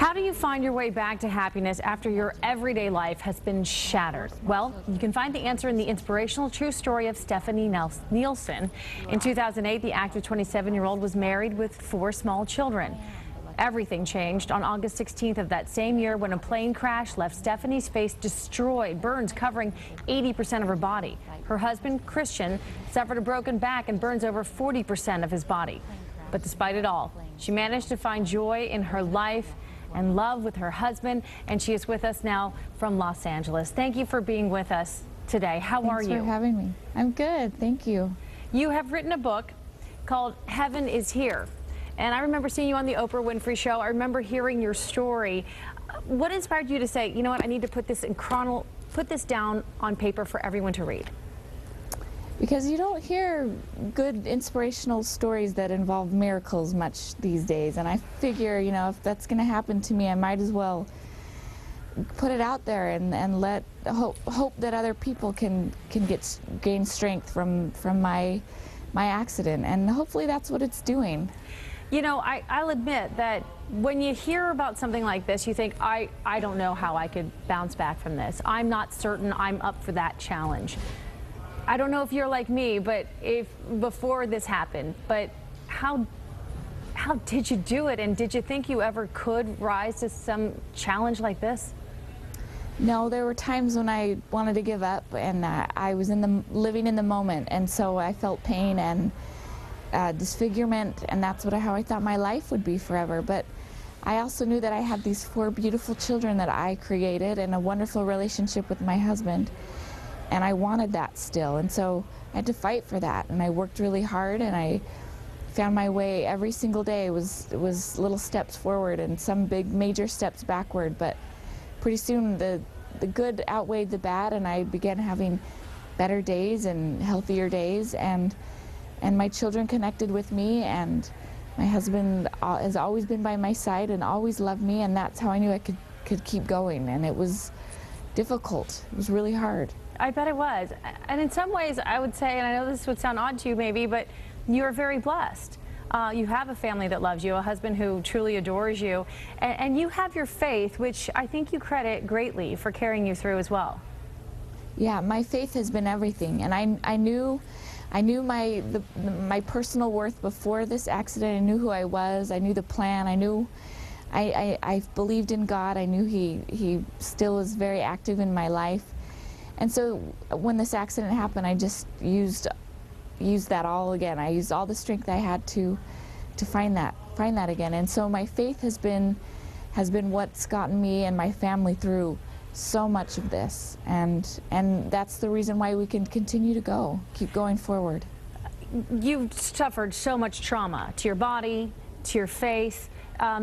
How do you find your way back to happiness after your everyday life has been shattered? Well, you can find the answer in the inspirational true story of Stephanie Nielsen. In 2008, the active 27-year-old was married with 4 small children. Everything changed on August 16th of that same year when a plane crash left Stephanie's face destroyed, burns covering 80% of her body. Her husband, Christian, suffered a broken back and burns over 40% of his body. But despite it all, she managed to find joy in her life and love with her husband, and she is with us now from Los Angeles. Thank you for being with us today. How are you? Thanks for having me. I'm good, thank you. You have written a book called Heaven is Here, and I remember seeing you on the Oprah Winfrey Show. I remember hearing your story. What inspired you to say, you know what, I need to put this down on paper for everyone to read? Because you don't hear good inspirational stories that involve miracles much these days, and I figure, you know, if that's going to happen to me, I might as well put it out there and let hope that other people can gain strength from my accident, and hopefully that's what it's doing. You know, I'll admit that when you hear about something like this, you think, I don't know how I could bounce back from this. I'm not certain I'm up for that challenge. I don't know if you're like me, but before this happened, but how did you do it? And did you think you ever could rise to some challenge like this? No, there were times when I wanted to give up, and I was living in the moment, and so I felt pain and disfigurement, and that's how I thought my life would be forever. But I also knew that I had these 4 beautiful children that I created and a wonderful relationship with my husband. And I wanted that still, and so I had to fight for that, and I worked really hard, and I found my way every single day was little steps forward and some big major steps backward, but pretty soon the good outweighed the bad, and I began having better days and healthier days, and my children connected with me, and my husband has always been by my side and always loved me, and that's how I knew I could keep going. And it was difficult. It was really hard. I bet it was. And in some ways, I would say, and I know this would sound odd to you maybe, but you are very blessed. You have a family that loves you, a husband who truly adores you, and you have your faith, which I think you credit greatly for carrying you through as well. Yeah, my faith has been everything, and I knew my personal worth before this accident. I knew who I was. I knew the plan. I knew I believed in God. I knew He still is very active in my life. And so when this accident happened, I just used that all again. I used all the strength I had to find that again. And so my faith has been what's gotten me and my family through so much of this. And that's the reason why we can continue to keep going forward. You've suffered so much trauma to your body, to your faith.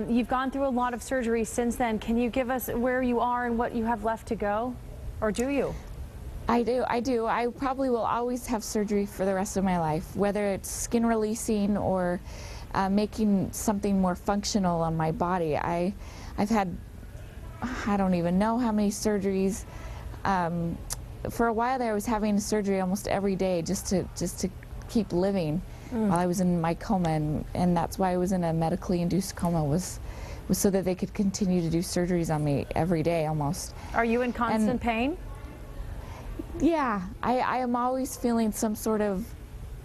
You've gone through a lot of surgeries since then. Can you give us where you are and what you have left to go? Or do you? I do. I probably will always have surgery for the rest of my life, whether it's skin releasing or making something more functional on my body. I've had, I don't even know how many surgeries. For a while there, I was having surgery almost every day just to keep living while I was in my coma, and that's why I was in a medically induced coma, was so that they could continue to do surgeries on me every day almost. Are you in constant pain? Yeah, I am always feeling some sort of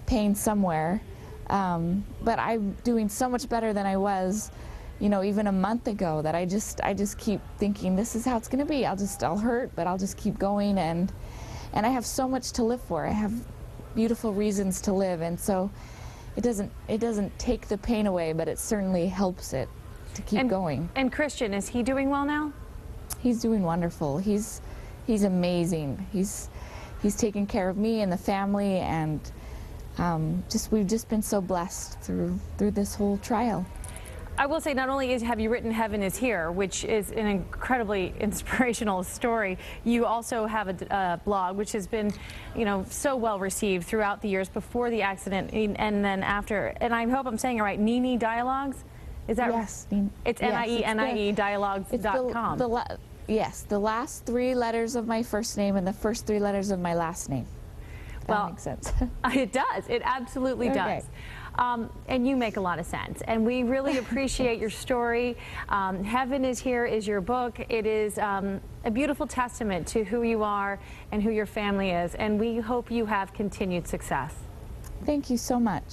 pain somewhere, but I'm doing so much better than I was, you know, even a month ago, that I just keep thinking this is how it's going to be. I'll hurt, but I'll just keep going, and I have so much to live for. I have beautiful reasons to live, and so it doesn't take the pain away, but it certainly helps it to keep going. And Christian, is he doing well now? He's doing wonderful. He's amazing. He's taken care of me and the family, and we've just been so blessed through this whole trial. I will say, not only have you written Heaven is Here, which is an incredibly inspirational story, you also have a blog which has been, you know, so well received throughout the years before the accident and then after. And I hope I'm saying it right, Nini Dialogues? Is that yes? It's N-I-E dialogues.com. Yes, the last 3 letters of my first name and the first 3 letters of my last name. That makes sense. It does. It absolutely does. And you make a lot of sense. And we really appreciate your story. Heaven is Here is your book. It is a beautiful testament to who you are and who your family is. And we hope you have continued success. Thank you so much.